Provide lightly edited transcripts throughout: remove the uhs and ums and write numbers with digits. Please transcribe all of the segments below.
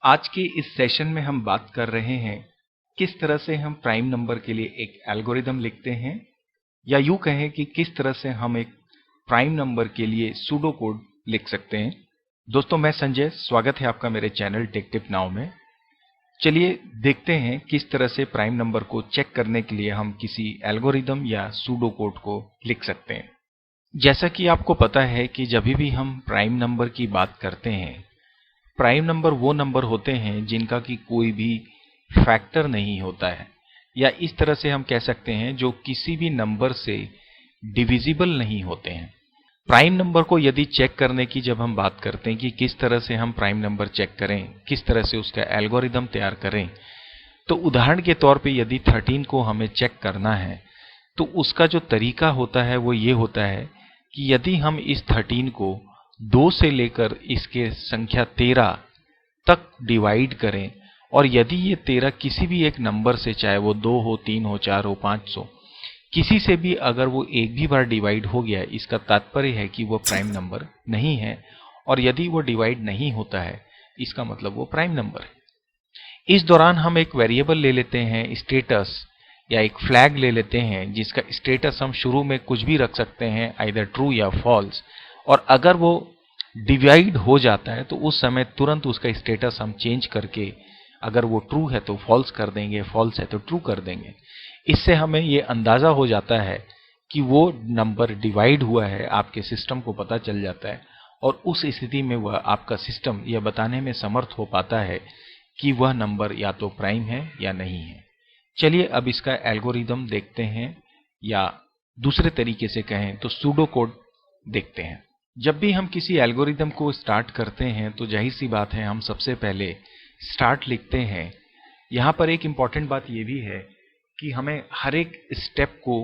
आज के इस सेशन में हम बात कर रहे हैं किस तरह से हम प्राइम नंबर के लिए एक एल्गोरिदम लिखते हैं, या यूं कहें कि किस तरह से हम एक प्राइम नंबर के लिए सूडो कोड लिख सकते हैं। दोस्तों, मैं संजय, स्वागत है आपका मेरे चैनल टेक टिप नाउ में। चलिए देखते हैं किस तरह से प्राइम नंबर को चेक करने के लिए हम किसी एल्गोरिदम या सूडो कोड को लिख सकते हैं। जैसा कि आपको पता है कि जब भी हम प्राइम नंबर की बात करते हैं, प्राइम नंबर वो नंबर होते हैं जिनका कि कोई भी फैक्टर नहीं होता है, या इस तरह से हम कह सकते हैं जो किसी भी नंबर से डिविजिबल नहीं होते हैं। प्राइम नंबर को यदि चेक करने की जब हम बात करते हैं कि किस तरह से हम प्राइम नंबर चेक करें, किस तरह से उसका एल्गोरिदम तैयार करें, तो उदाहरण के तौर पे यदि 13 को हमें चेक करना है तो उसका जो तरीका होता है वो ये होता है कि यदि हम इस 13 को 2 से लेकर इसके संख्या 13 तक डिवाइड करें, और यदि ये 13 किसी भी एक नंबर से, चाहे वो 2 हो, 3 हो, 4 हो, 500, किसी से भी अगर वो एक भी बार डिवाइड हो गया, इसका तात्पर्य है कि वो प्राइम नंबर नहीं है। और यदि वो डिवाइड नहीं होता है, इसका मतलब वो प्राइम नंबर है। इस दौरान हम एक वेरिएबल ले लेते हैं स्टेटस, या एक फ्लैग ले लेते हैं जिसका स्टेटस हम शुरू में कुछ भी रख सकते हैं, आइदर ट्रू या फॉल्स। और अगर वो डिवाइड हो जाता है तो उस समय तुरंत उसका स्टेटस हम चेंज करके, अगर वो ट्रू है तो फॉल्स कर देंगे, फॉल्स है तो ट्रू कर देंगे। इससे हमें ये अंदाजा हो जाता है कि वो नंबर डिवाइड हुआ है, आपके सिस्टम को पता चल जाता है, और उस स्थिति में वह आपका सिस्टम यह बताने में समर्थ हो पाता है कि वह नंबर या तो प्राइम है या नहीं है। चलिए अब इसका एल्गोरिदम देखते हैं, या दूसरे तरीके से कहें तो सूडो कोड देखते हैं। जब भी हम किसी एल्गोरिदम को स्टार्ट करते हैं तो जाहिर सी बात है हम सबसे पहले स्टार्ट लिखते हैं। यहाँ पर एक इम्पॉर्टेंट बात ये भी है कि हमें हर एक स्टेप को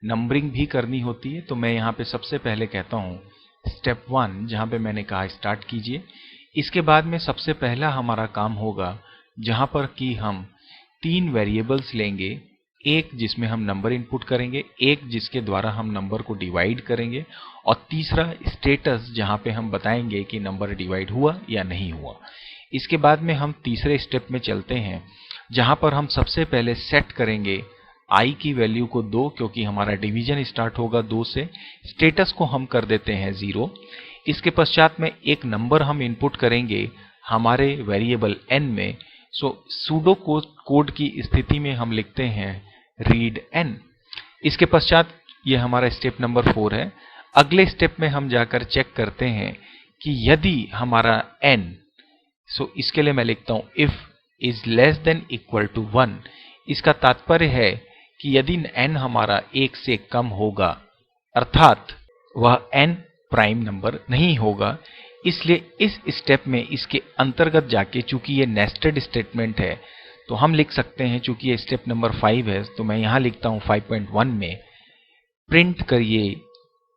नंबरिंग भी करनी होती है। तो मैं यहाँ पे सबसे पहले कहता हूँ स्टेप 1, जहाँ पे मैंने कहा स्टार्ट कीजिए। इसके बाद में सबसे पहला हमारा काम होगा जहाँ पर कि हम 3 वेरिएबल्स लेंगे, एक जिसमें हम नंबर इनपुट करेंगे, एक जिसके द्वारा हम नंबर को डिवाइड करेंगे, और तीसरा स्टेटस जहाँ पे हम बताएंगे कि नंबर डिवाइड हुआ या नहीं हुआ। इसके बाद में हम तीसरे स्टेप में चलते हैं जहाँ पर हम सबसे पहले सेट करेंगे i की वैल्यू को 2, क्योंकि हमारा डिवीजन स्टार्ट होगा 2 से। स्टेटस को हम कर देते हैं 0। इसके पश्चात में एक नंबर हम इनपुट करेंगे हमारे वेरिएबल n में। सूडो कोड की स्थिति में हम लिखते हैं रीड n। इसके पश्चात ये हमारा स्टेप नंबर 4 है। अगले स्टेप में हम जाकर चेक करते हैं कि यदि हमारा n, इसके लिए मैं लिखता हूं if is less than equal to 1। इसका तात्पर्य है कि यदि n हमारा 1 से कम होगा, अर्थात वह n प्राइम नंबर नहीं होगा। इसलिए इस स्टेप में इसके अंतर्गत जाके, चूंकि ये नेस्टेड स्टेटमेंट है, तो हम लिख सकते हैं, चूंकि ये स्टेप नंबर 5 है तो मैं यहां लिखता हूं 5.1 में प्रिंट करिए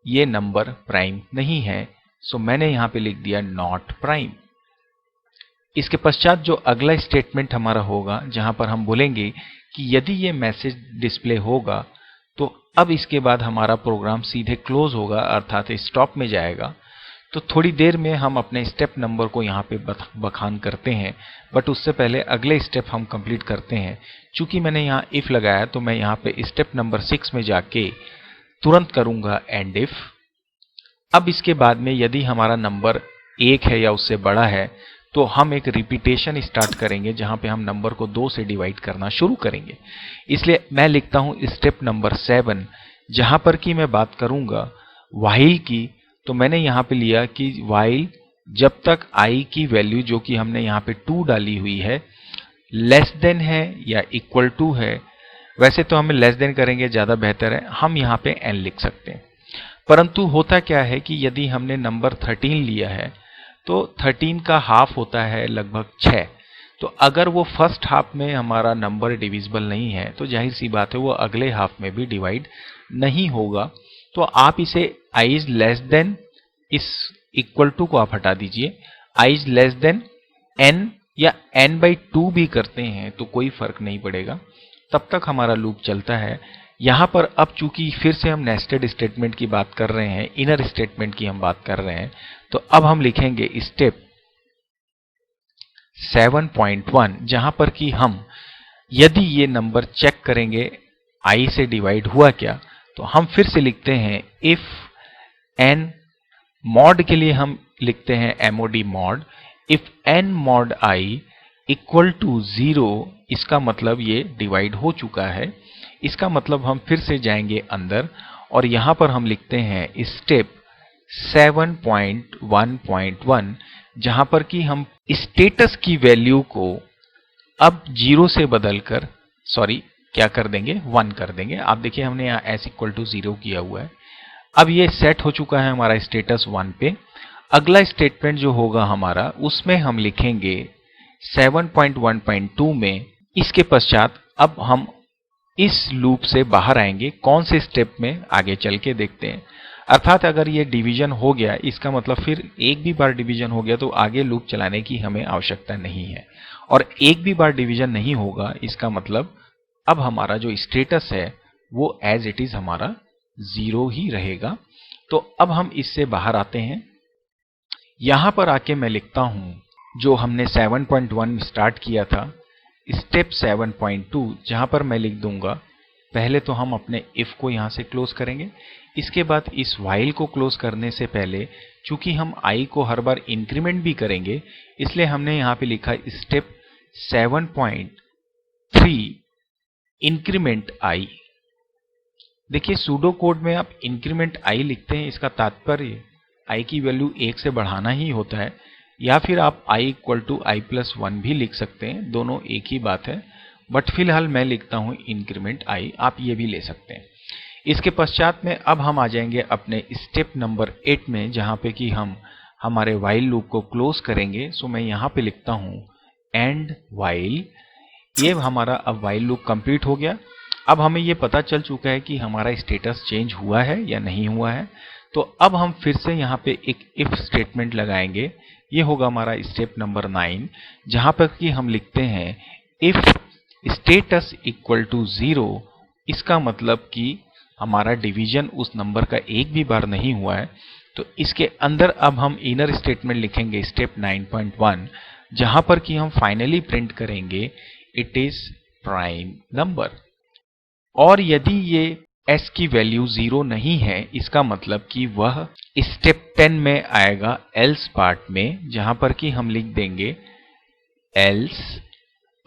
ये नंबर प्राइम नहीं है। मैंने यहां पे लिख दिया नॉट प्राइम। इसके पश्चात जो अगला स्टेटमेंट हमारा होगा जहां पर हम बोलेंगे कि यदि ये मैसेज डिस्प्ले होगा तो अब इसके बाद हमारा प्रोग्राम सीधे क्लोज होगा, अर्थात स्टॉप में जाएगा। तो थोड़ी देर में हम अपने स्टेप नंबर को यहाँ पे बखान करते हैं, बट उससे पहले अगले स्टेप हम कंप्लीट करते हैं। चूंकि मैंने यहाँ इफ लगाया तो मैं यहाँ पे स्टेप नंबर 6 में जाके तुरंत करूंगा एंड इफ। अब इसके बाद में यदि हमारा नंबर 1 है या उससे बड़ा है तो हम एक रिपीटेशन स्टार्ट करेंगे जहां पे हम नंबर को 2 से डिवाइड करना शुरू करेंगे। इसलिए मैं लिखता हूं स्टेप नंबर 7, जहां पर कि मैं बात करूंगा व्हाइल की। तो मैंने यहां पे लिया कि व्हाइल जब तक i की वैल्यू, जो कि हमने यहां पे 2 डाली हुई है, लेस देन है या इक्वल टू है। वैसे तो हमें लेस देन करेंगे ज्यादा बेहतर है, हम यहाँ पे n लिख सकते हैं। परंतु होता क्या है कि यदि हमने नंबर 13 लिया है तो 13 का हाफ होता है लगभग 6। तो अगर वो फर्स्ट हाफ में हमारा नंबर डिविजिबल नहीं है तो जाहिर सी बात है वो अगले हाफ में भी डिवाइड नहीं होगा। तो आप इसे i इज लेस देन, इस इक्वल टू को आप हटा दीजिए, i is less then n या n/2 भी करते हैं तो कोई फर्क नहीं पड़ेगा, तब तक हमारा लूप चलता है। यहाँ पर अब चूंकि फिर से हम नेस्टेड स्टेटमेंट की बात कर रहे हैं, इनर स्टेटमेंट की हम बात कर रहे हैं, तो अब हम लिखेंगे स्टेप 7.1, जहां पर कि हम यदि ये नंबर चेक करेंगे i से डिवाइड हुआ क्या, तो हम फिर से लिखते हैं इफ n मॉड के लिए हम लिखते हैं mod mod if n mod i equal to 0, इसका मतलब ये डिवाइड हो चुका है। इसका मतलब हम फिर से जाएंगे अंदर और यहां पर हम लिखते हैं स्टेप 7.1.1, जहां पर कि हम स्टेटस की वैल्यू को अब 0 से बदलकर क्या कर देंगे, 1 कर देंगे। आप देखिए हमने यहाँ s इक्वल टू 0 किया हुआ है। अब ये सेट हो चुका है हमारा स्टेटस 1 पे। अगला स्टेटमेंट जो होगा हमारा, उसमें हम लिखेंगे 7.1.2 में, इसके पश्चात अब हम इस लूप से बाहर आएंगे। कौन से स्टेप में आगे चल के देखते हैं। अर्थात अगर ये डिवीजन हो गया, इसका मतलब फिर एक भी बार डिवीजन हो गया तो आगे लूप चलाने की हमें आवश्यकता नहीं है, और एक भी बार डिवीजन नहीं होगा, इसका मतलब अब हमारा जो स्टेटस है वो एज इट इज हमारा 0 ही रहेगा। तो अब हम इससे बाहर आते हैं। यहां पर आके मैं लिखता हूं जो हमने 7.1 में स्टार्ट किया था, स्टेप 7.2, जहां पर मैं लिख दूंगा, पहले तो हम अपने इफ को यहां से क्लोज करेंगे। इसके बाद इस व्हाइल को क्लोज करने से पहले, चूंकि हम i को हर बार इंक्रीमेंट भी करेंगे, इसलिए हमने यहां पे लिखा स्टेप 7.3 इंक्रीमेंट i। देखिए सूडो कोड में आप इंक्रीमेंट i लिखते हैं, इसका तात्पर्य i की वैल्यू 1 से बढ़ाना ही होता है, या फिर आप i इक्वल टू i+1 भी लिख सकते हैं, दोनों एक ही बात है। बट फिलहाल मैं लिखता हूं इंक्रीमेंट i, आप ये भी ले सकते हैं। इसके पश्चात में अब हम आ जाएंगे अपने स्टेप नंबर 8 में, जहां पे कि हम हमारे व्हाइल लूप को क्लोज करेंगे। सो मैं यहां पे लिखता हूं एंड व्हाइल। ये हमारा अब व्हाइल लूप कंप्लीट हो गया। अब हमें ये पता चल चुका है कि हमारा स्टेटस चेंज हुआ है या नहीं हुआ है। तो अब हम फिर से यहाँ पे एक इफ स्टेटमेंट लगाएंगे। ये होगा हमारा स्टेप नंबर 9, जहां पर कि हम लिखते हैं इफ स्टेटस इक्वल टू 0। इसका मतलब कि हमारा डिवीजन उस नंबर का एक भी बार नहीं हुआ है। तो इसके अंदर अब हम इनर स्टेटमेंट लिखेंगे स्टेप 9.1, जहां पर कि हम फाइनली प्रिंट करेंगे इट इज प्राइम नंबर। और यदि ये s की वैल्यू 0 नहीं है, इसका मतलब कि वह स्टेप 10 में आएगा एल्स पार्ट में, जहां पर कि हम लिख देंगे एल्स।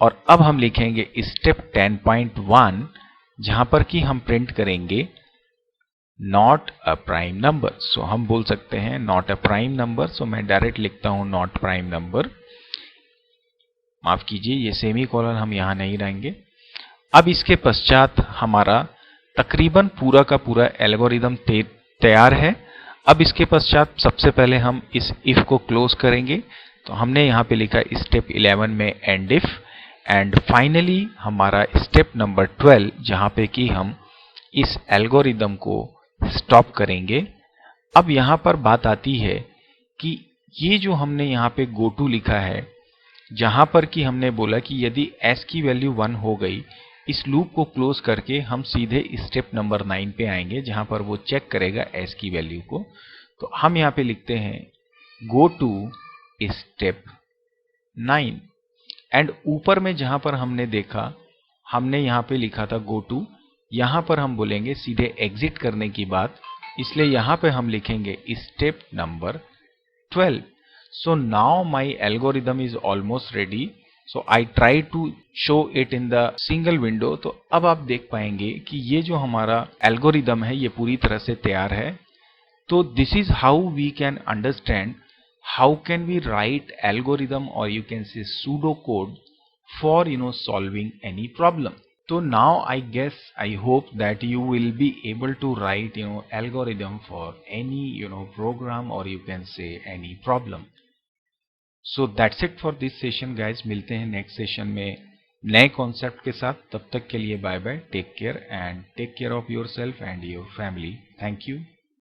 और अब हम लिखेंगे स्टेप 10.1, जहां पर कि हम प्रिंट करेंगे नॉट अ प्राइम नंबर। सो हम बोल सकते हैं नॉट अ प्राइम नंबर। सो मैं डायरेक्ट लिखता हूं नॉट प्राइम नंबर। माफ कीजिए, ये सेमी कॉलन हम यहां नहीं रहेंगे। अब इसके पश्चात हमारा तकरीबन पूरा का पूरा एल्गोरिदम तैयार है। अब इसके पश्चात सबसे पहले हम इस इफ को क्लोज करेंगे। तो हमने यहाँ पे लिखा स्टेप 11 में एंड इफ, एंड फाइनली हमारा स्टेप नंबर 12, जहाँ पे कि हम इस एल्गोरिदम को स्टॉप करेंगे। अब यहाँ पर बात आती है कि ये जो हमने यहाँ पे गो टू लिखा है, जहां पर कि हमने बोला कि यदि s की वैल्यू 1 हो गई, इस लूप को क्लोज करके हम सीधे स्टेप नंबर 9 पे आएंगे, जहां पर वो चेक करेगा s की वैल्यू को। तो हम यहां पे लिखते हैं गो टू स्टेप 9, एंड ऊपर में जहां पर हमने देखा, हमने यहां पे लिखा था गो टू, यहां पर हम बोलेंगे सीधे एग्जिट करने की बात, इसलिए यहां पे हम लिखेंगे step number 12। So now my algorithm is almost ready. So I try to show it in the single window. तो अब आप देख पाएंगे कि ये जो हमारा एल्गोरिदम है ये पूरी तरह से तैयार है। तो this is how we can understand how can we write algorithm, or you can say pseudo code for solving any problem. So now I guess, I hope that you will be able to write algorithm for any program, or you can say any problem. So that's it for this session guys. मिलते हैं next session में नए concept के साथ। तब तक के लिए bye bye, take care and take care of your self and your family. Thank you.